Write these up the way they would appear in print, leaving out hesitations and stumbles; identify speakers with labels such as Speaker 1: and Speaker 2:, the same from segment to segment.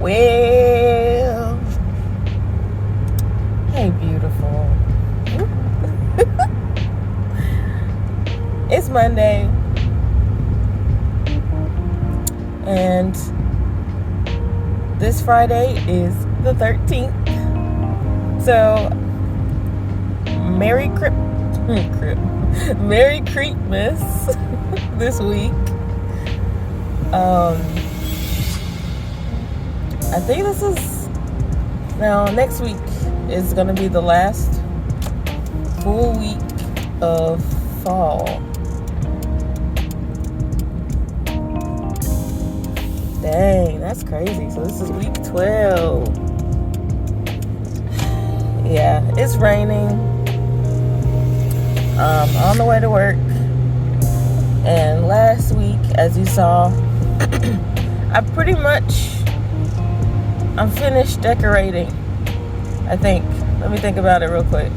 Speaker 1: Well, hey, beautiful. It's Monday, and this Friday is the 13th. So, Merry Creepmas this week. I think next week is going to be the last full week of fall. Dang, that's crazy. So this is week 12. Yeah, it's raining. On the way to work. And last week, as you saw, I'm finished decorating, I think. Let me think about it real quick.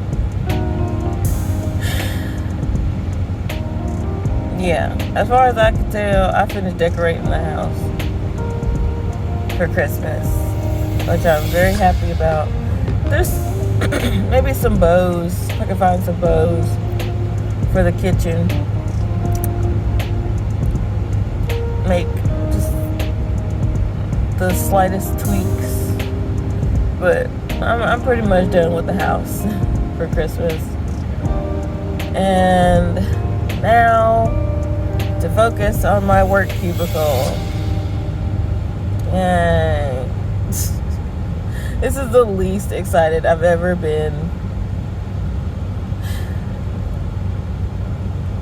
Speaker 1: Yeah, as far as I can tell, I finished decorating the house for Christmas, which I'm very happy about. There's maybe some bows. I can find some bows for the kitchen. Make just the slightest tweaks, but I'm pretty much done with the house for Christmas. And now to focus on my work cubicle. And this is the least excited I've ever been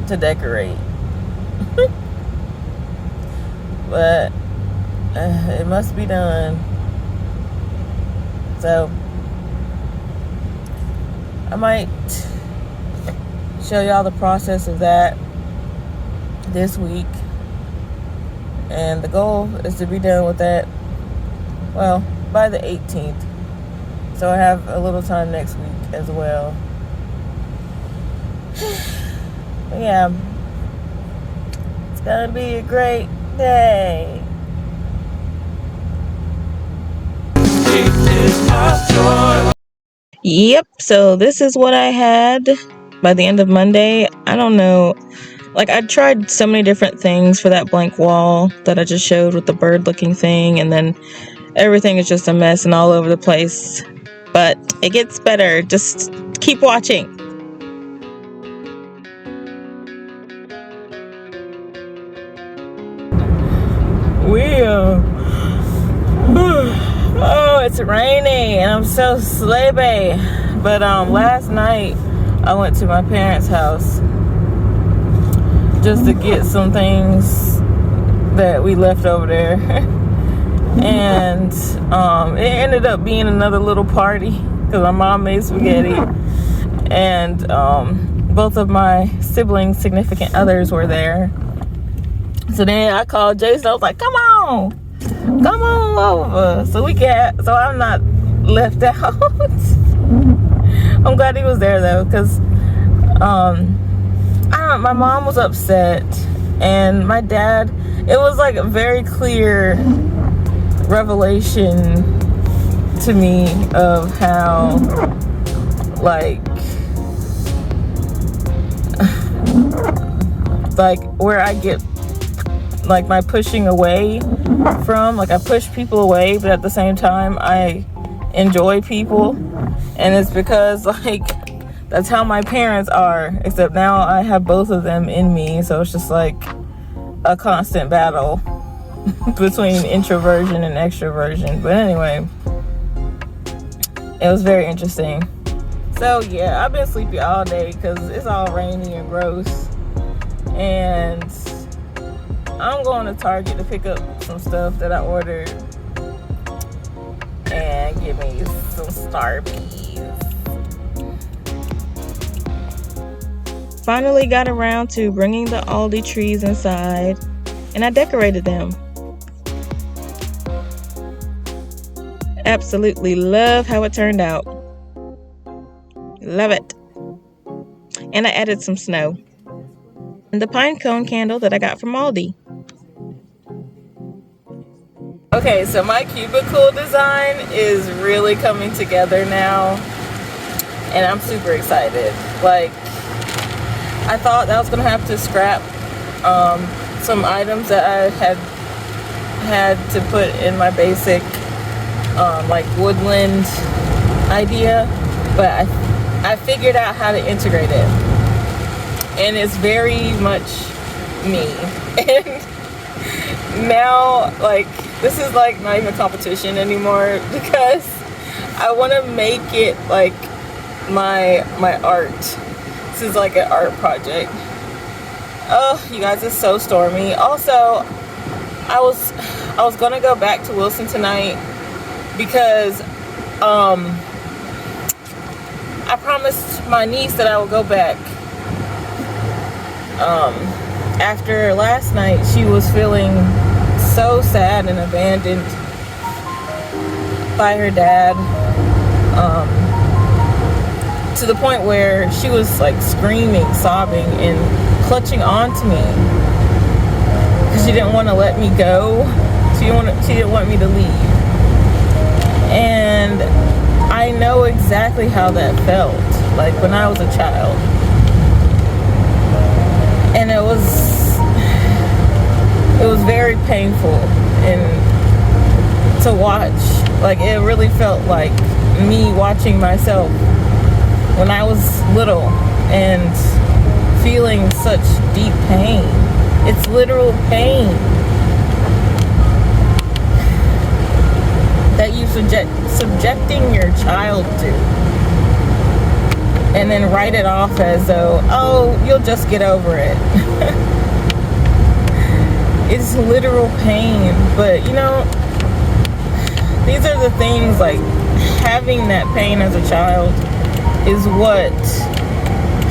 Speaker 1: to decorate. But it must be done. So I might show y'all the process of that this week. And the goal is to be done with that, well, by the 18th. So I have a little time next week as well. But yeah, it's gonna be a great day. Yep, so this is what I had by the end of Monday. I don't know, I tried so many different things for that blank wall that I just showed with the bird looking thing, and then everything is just a mess and all over the place. But it gets better. Just keep watching. Oh, it's raining and I'm so sleepy. But last night I went to my parents' house just to get some things that we left over there. And it ended up being another little party because my mom made spaghetti, and both of my siblings' significant others were there. So then I called Jason. I was like, come on over so I'm not left out. I'm glad he was there though, because my mom was upset, and my dad, it was like a very clear revelation to me of how where I get my pushing away from. I push people away, but at the same time I enjoy people, and it's because that's how my parents are, except now I have both of them in me, so it's just a constant battle between introversion and extroversion. But anyway, it was very interesting. So yeah, I've been sleepy all day because it's all rainy and gross, and I'm going to Target to pick up some stuff that I ordered and get me some Starbies. Finally got around to bringing the Aldi trees inside, and I decorated them. Absolutely love how it turned out. Love it. And I added some snow. And the pine cone candle that I got from Aldi. Okay, so my cubicle design is really coming together now, and I'm super excited. Like, I thought that I was gonna have to scrap some items that I had to put in my basic like woodland idea, but I figured out how to integrate it, and it's very much me. And now, like, this is like not even a competition anymore, because I want to make it like my art. This is like an art project. Oh, you guys, it's so stormy. Also, I was gonna go back to Wilson tonight because I promised my niece that I would go back. After last night, she was feeling so sad and abandoned by her dad, to the point where she was like screaming, sobbing, and clutching onto me because she didn't want to let me go. She didn't want me to leave. And I know exactly how that felt, like when I was a child. And it was very painful and to watch. Like, it really felt like me watching myself when I was little and feeling such deep pain. It's literal pain that you subjecting your child to, and then write it off as though, oh, you'll just get over it. It's literal pain. But you know, these are the things, like, having that pain as a child is what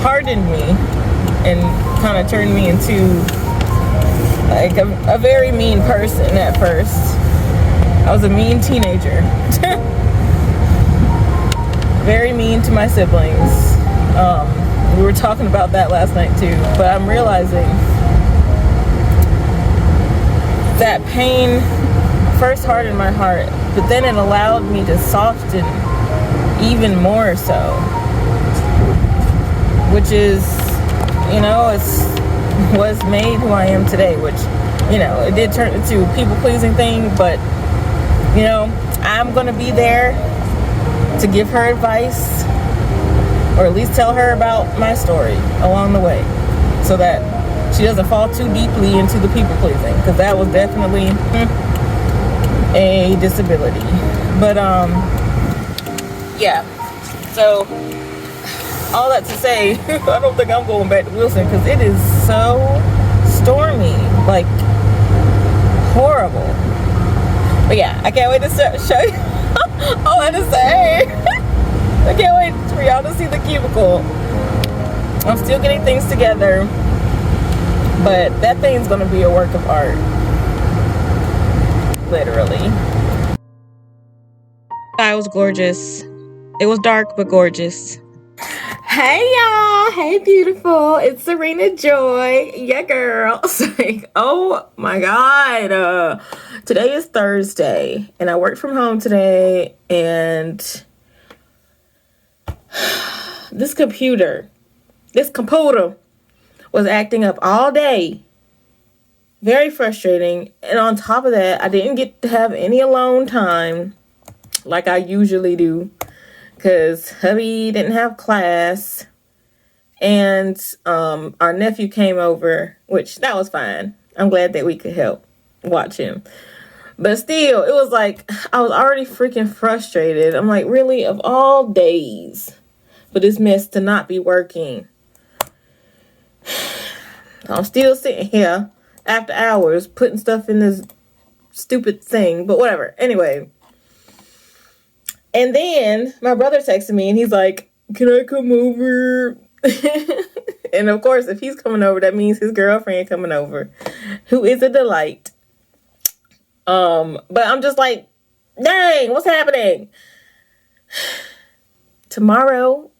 Speaker 1: hardened me and kind of turned me into like a very mean person at first. I was a mean teenager. Very mean to my siblings. We were talking about that last night too, but I'm realizing that pain first hardened my heart, but then it allowed me to soften even more so, which is, you know, it's what's made who I am today, which, you know, it did turn into a people-pleasing thing, but, you know, I'm gonna be there to give her advice, or at least tell her about my story along the way, so that she doesn't fall too deeply into the people-pleasing, because that was definitely a disability. But yeah, so all that to say, I don't think I'm going back to Wilson because it is so stormy, like horrible. But yeah, I can't wait to show you all I to say. I can't wait for y'all to see the cubicle. I'm still getting things together, but that thing's gonna be a work of art, literally. It was gorgeous. It was dark but gorgeous. Hey y'all, hey beautiful, it's Serena Joy, yeah girl. Oh my god, today is Thursday and I worked from home today, and this computer was acting up all day. Very frustrating. And on top of that, I didn't get to have any alone time like I usually do, because hubby didn't have class, and our nephew came over, which that was fine. I'm glad that we could help watch him. But still, it was like, I was already freaking frustrated. I'm like, really, of all days for this mess to not be working? I'm still sitting here after hours putting stuff in this stupid thing, but whatever. Anyway. And then my brother texted me and he's like, can I come over? And of course, if he's coming over, that means his girlfriend coming over, who is a delight. But I'm just like, dang, what's happening? Tomorrow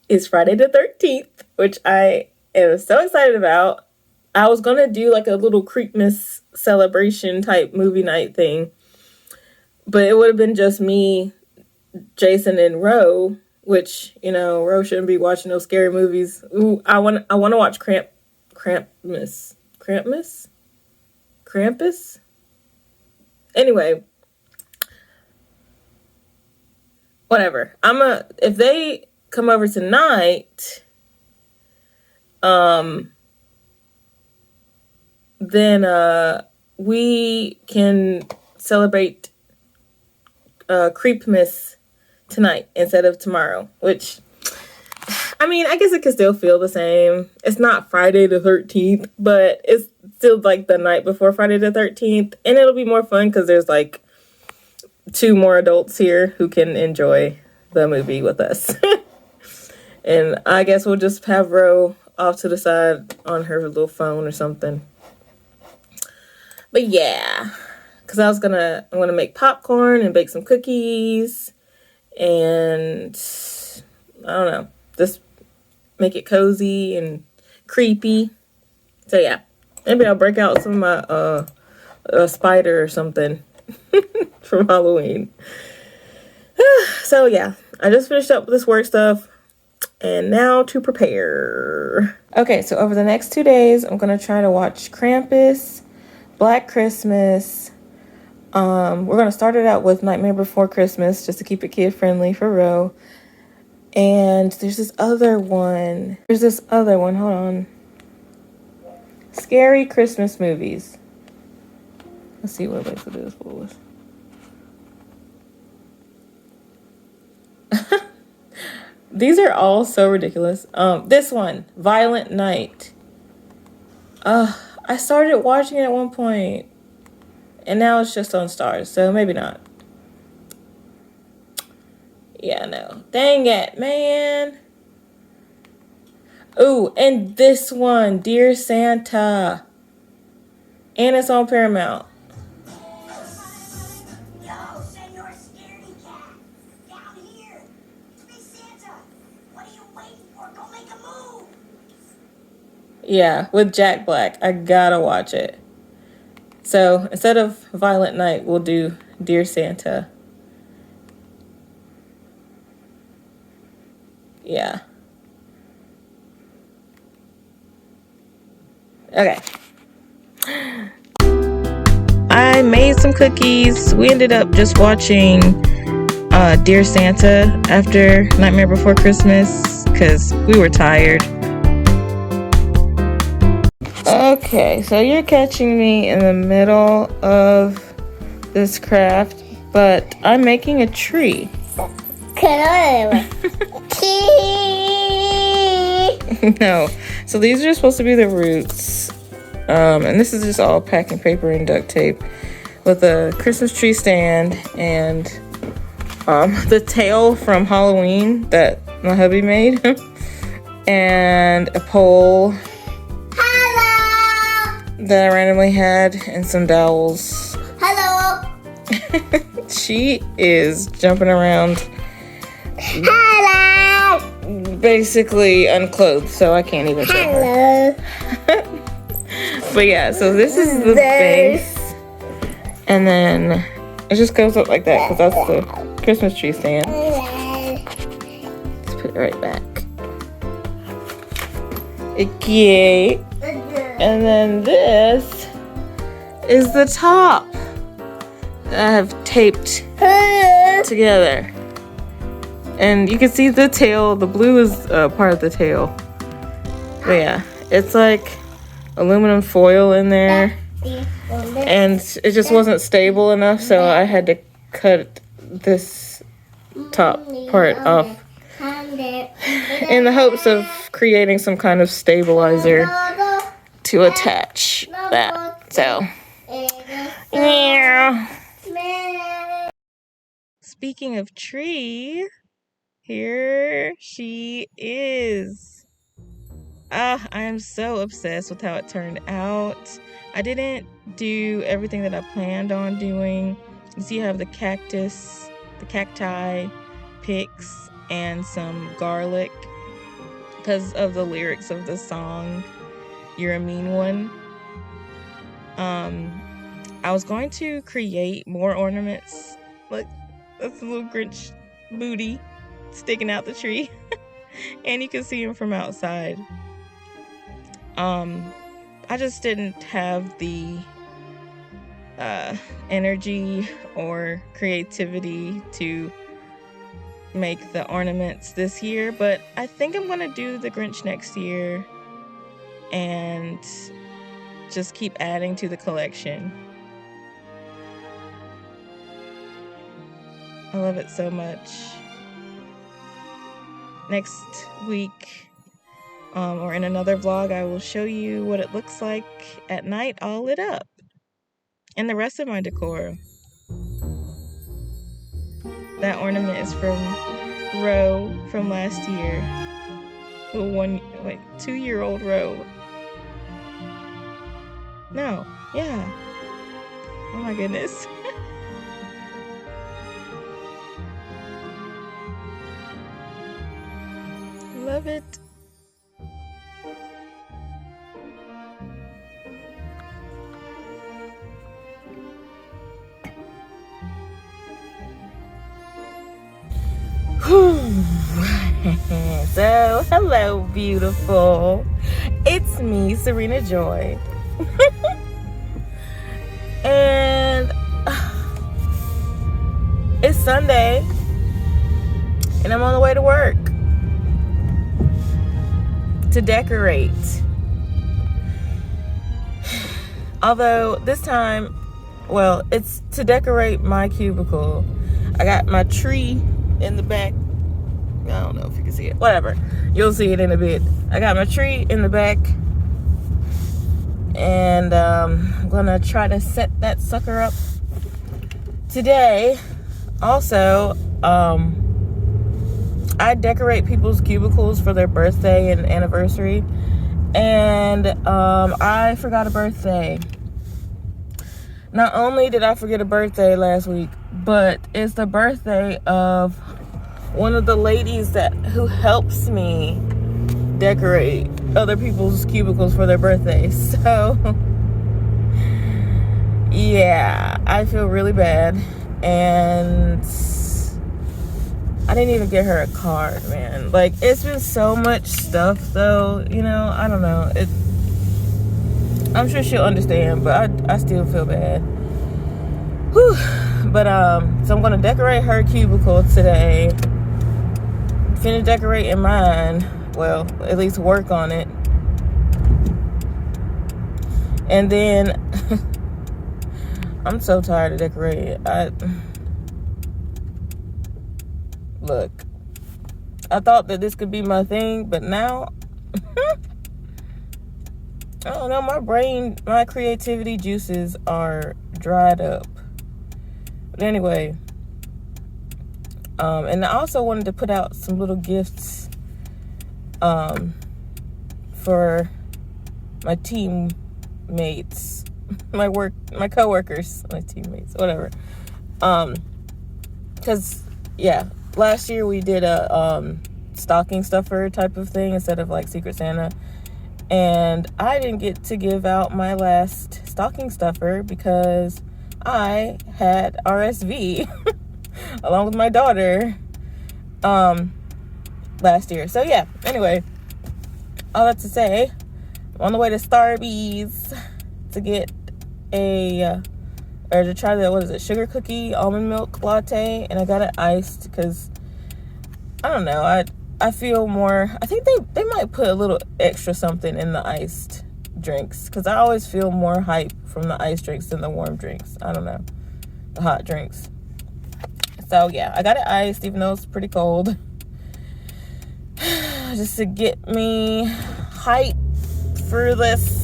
Speaker 1: is Friday the 13th, which I am so excited about. I was going to do like a little Creepmas celebration type movie night thing But it would have been just me, Jason, and Ro, which, you know, Ro shouldn't be watching those scary movies. Ooh, I want to watch Krampus? Anyway, whatever. If they come over tonight, then we can celebrate Creepmas tonight instead of tomorrow, which, I mean, I guess it could still feel the same. It's not Friday the 13th, but it's still like the night before Friday the 13th, and it'll be more fun because there's like 2 more adults here who can enjoy the movie with us. And I guess we'll just have Ro off to the side on her little phone or something. But yeah, because I'm gonna make popcorn and bake some cookies, and I don't know, just make it cozy and creepy. So yeah, maybe I'll break out some of my a spider or something from Halloween. So yeah, I just finished up with this work stuff, and now to prepare. Okay, so over the next 2 days, I'm gonna try to watch Krampus, Black Christmas. We're gonna start it out with Nightmare Before Christmas just to keep it kid friendly for Ro. And there's this other one. Hold on. Scary Christmas movies. Let's see what Alexa does for us. These are all so ridiculous. This one, Violent Night. I started watching it at one point, and now it's just on Stars, so maybe not. Yeah, no. Dang it, man. Ooh, and this one, Dear Santa. And it's on Paramount.
Speaker 2: Yo, Senor Scaredy Cat. Down here. It's me, Santa. What are you waiting for? Go make a move.
Speaker 1: Yeah, with Jack Black. I gotta watch it. So instead of Violent Night, we'll do Dear Santa. Yeah. Okay. I made some cookies. We ended up just watching Dear Santa after Nightmare Before Christmas because we were tired. Okay, so you're catching me in the middle of this craft, but I'm making a tree. No, so these are supposed to be the roots, and this is just all packing paper and duct tape with a Christmas tree stand and the tail from Halloween that my hubby made and a pole that I randomly had and some dowels.
Speaker 2: Hello.
Speaker 1: She is jumping around.
Speaker 2: Hello.
Speaker 1: Basically unclothed, so I can't even show her. But yeah, so this is the base, and then it just goes up like that because that's the Christmas tree stand. Let's put it right back. Okay, and then this is the top that I have taped together. And you can see the tail. The blue is part of the tail. But yeah, it's like aluminum foil in there. And it just wasn't stable enough, so I had to cut this top part off in the hopes of creating some kind of stabilizer to attach that. So, yeah. Speaking of tree, here she is. I am so obsessed with how it turned out. I didn't do everything that I planned on doing. You see I have the cactus, the cacti, picks, and some garlic because of the lyrics of the song, You're a Mean One. I was going to create more ornaments Look, that's a little Grinch booty sticking out the tree. And you can see him from outside. I just didn't have the energy or creativity to make the ornaments this year, but I think I'm gonna do the Grinch next year and just keep adding to the collection. I love it so much. Next week, or in another vlog, I will show you what it looks like at night all lit up. And the rest of my decor. That ornament is from Roe from last year. The 2-year-old Roe. No, yeah. Oh my goodness. Love it. So, hello, beautiful. It's me, Serena Joy. And it's Sunday, and I'm on the way to work to decorate. Although this time, well, it's to decorate my cubicle. I got my tree in the back. I don't know if you can see it. Whatever. You'll see it in a bit. I got my tree in the back. And I'm gonna try to set that sucker up today. Also, I decorate people's cubicles for their birthday and anniversary. And I forgot a birthday. Not only did I forget a birthday last week, but it's the birthday of one of the ladies who helps me decorate other people's cubicles for their birthdays. So yeah, I feel really bad, and I didn't even get her a card, man. Like, it's been so much stuff though, you know. I don't know, I'm sure she'll understand, but I still feel bad. Whew. But so I'm gonna decorate her cubicle today. Finish decorating mine. Well, at least work on it. And then I'm so tired of decorating. Look, I thought that this could be my thing, but now I don't know, my creativity juices are dried up. But anyway, and I also wanted to put out some little gifts for my teammates, my coworkers, my teammates, whatever. Cause yeah, last year we did a stocking stuffer type of thing instead of like Secret Santa, and I didn't get to give out my last stocking stuffer because I had RSV along with my daughter last year. So yeah, anyway, all that to say, I'm on the way to Starbucks to get or to try the, sugar cookie almond milk latte, and I got it iced because I don't know, I feel more, I think they might put a little extra something in the iced drinks, because I always feel more hype from the iced drinks than the warm drinks. I don't know, the hot drinks. So yeah, I got it iced even though it's pretty cold, just to get me hype for this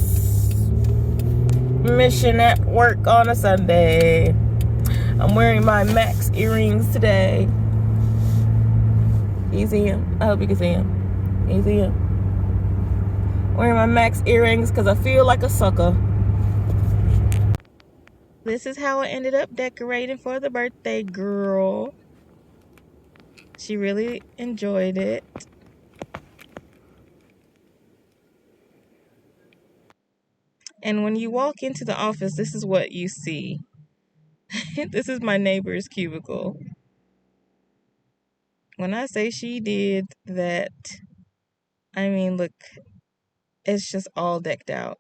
Speaker 1: mission at work on a Sunday. I'm wearing my Max earrings today. Can you see him? I hope you can see him. Can you see him? Wearing my Max earrings because I feel like a sucker. This is how I ended up decorating for the birthday girl. She really enjoyed it. And when you walk into the office, this is what you see. This is my neighbor's cubicle. When I say she did that, I mean, look, it's just all decked out.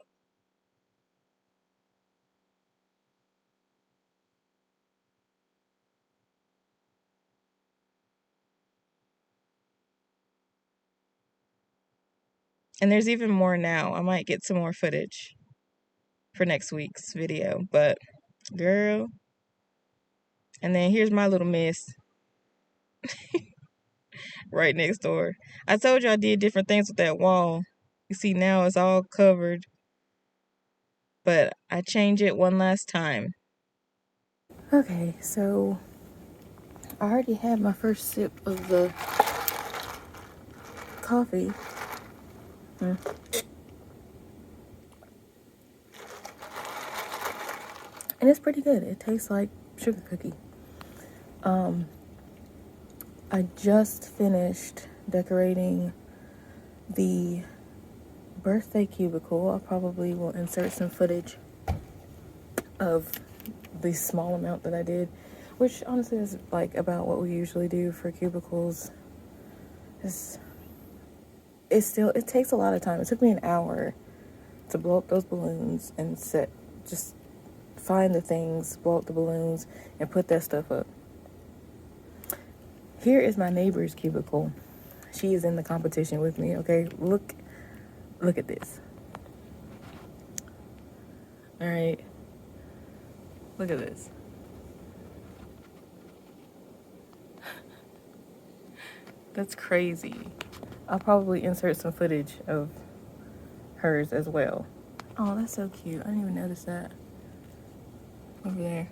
Speaker 1: And there's even more now. I might get some more footage for next week's video, but girl. And then here's my little mess right next door. I told you I did different things with that wall. You see, now it's all covered, but I change it one last time. Okay, so I already had my first sip of the coffee. And it's pretty good. It tastes like sugar cookie. I just finished decorating the birthday cubicle. I probably will insert some footage of the small amount that I did, which honestly is like about what we usually do for cubicles. It takes a lot of time. It took me an hour to blow up those balloons and just find the things, blow up the balloons, and put that stuff up. Here is my neighbor's cubicle. She is in the competition with me, okay? Look at this. All right. Look at this. That's crazy. I'll probably insert some footage of hers as well. Oh, that's so cute. I didn't even notice that. Over there.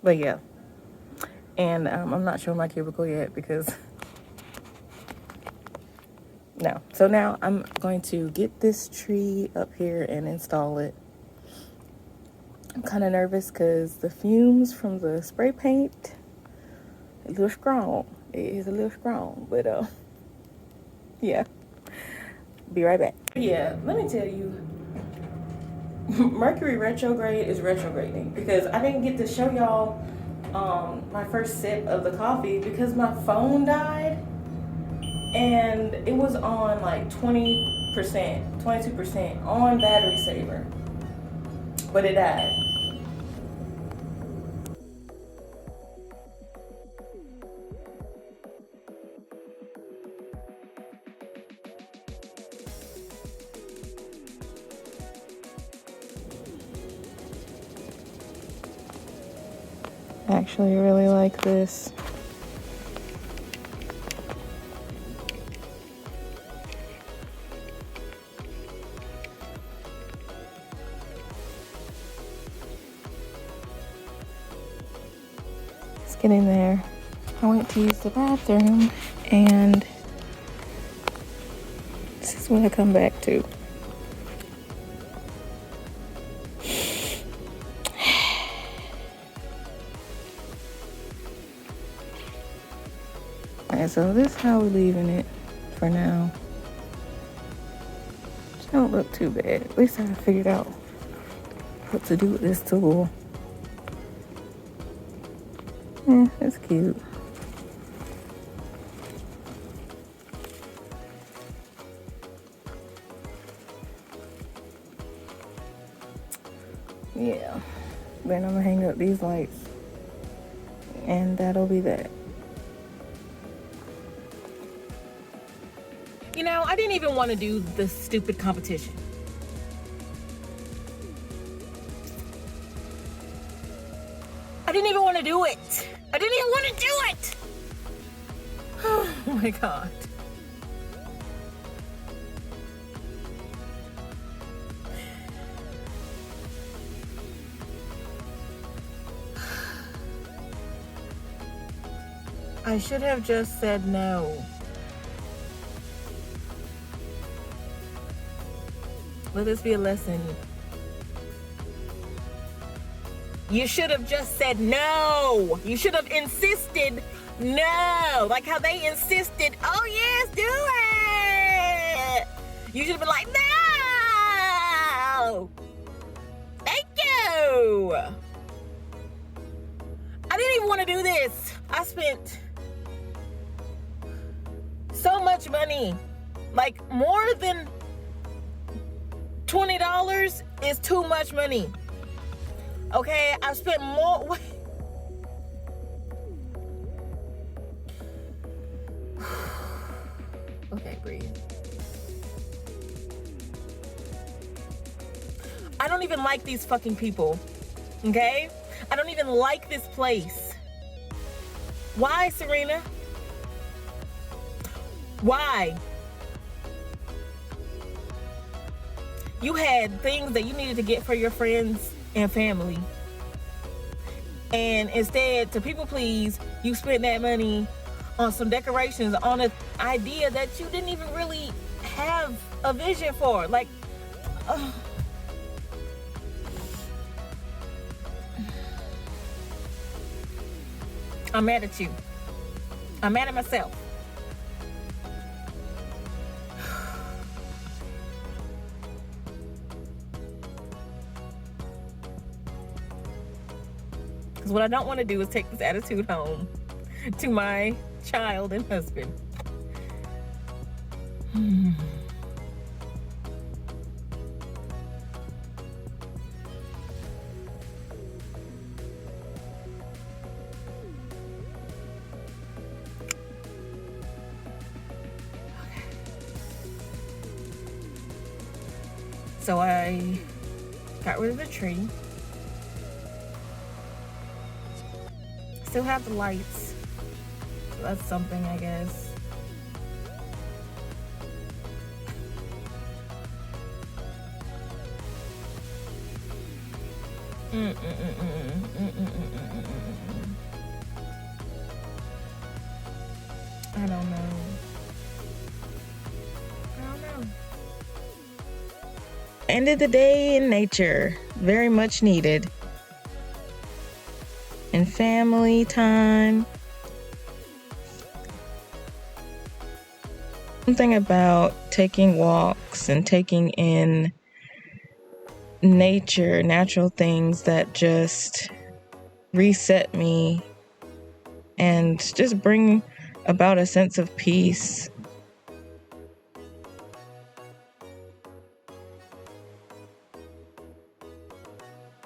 Speaker 1: But yeah. And I'm not showing my cubicle yet because... No. So now I'm going to get this tree up here and install it. I'm kind of nervous because the fumes from the spray paint, a little strong. It is a little strong, but yeah. Be right back. Yeah, let me tell you, Mercury retrograde is retrograding because I didn't get to show y'all my first sip of the coffee because my phone died and it was on like 20%, 22% on battery saver, but it died. I actually really like this. It's getting there. I went to use the bathroom and this is what I come back to. Alright, so this is how we're leaving it for now. It don't look too bad. At least I figured out what to do with this tool. It's cute. Yeah. Then I'm gonna hang up these lights. And that'll be that. You know, I didn't even want to do the stupid competition. I didn't even want to do it. I didn't even want to do it. Oh my God. I should have just said no. Let this be a lesson. You should have just said no. You should have insisted no. Like how they insisted, oh yes, do it. You should have been like, no. Thank you. I didn't even want to do this. I spent so much money. Like, more than $20 is too much money. Okay, I've spent more. Okay, breathe. I don't even like these fucking people. Okay? I don't even like this place. Why, Serena? Why? You had things that you needed to get for your friends and family. And instead, to people please, you spent that money on some decorations, on an idea that you didn't even really have a vision for. Like, I'm mad at you. I'm mad at myself. Because what I don't want to do is take this attitude home to my child and husband. So I got rid of the tree. Still have the lights. So that's something, I guess. I don't know. End of the day in nature. Very much needed. And family time. Something about taking walks and taking in nature, natural things that just reset me and just bring about a sense of peace.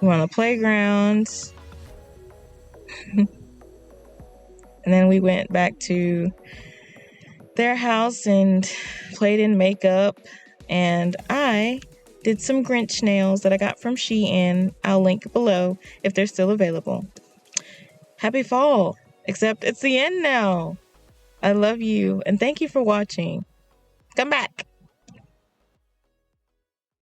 Speaker 1: We went on the playground. And then we went back to their house and played in makeup. And I did some Grinch nails that I got from Shein. I'll link below if they're still available. Happy fall. Except it's the end now. I love you and thank you for watching. Come back.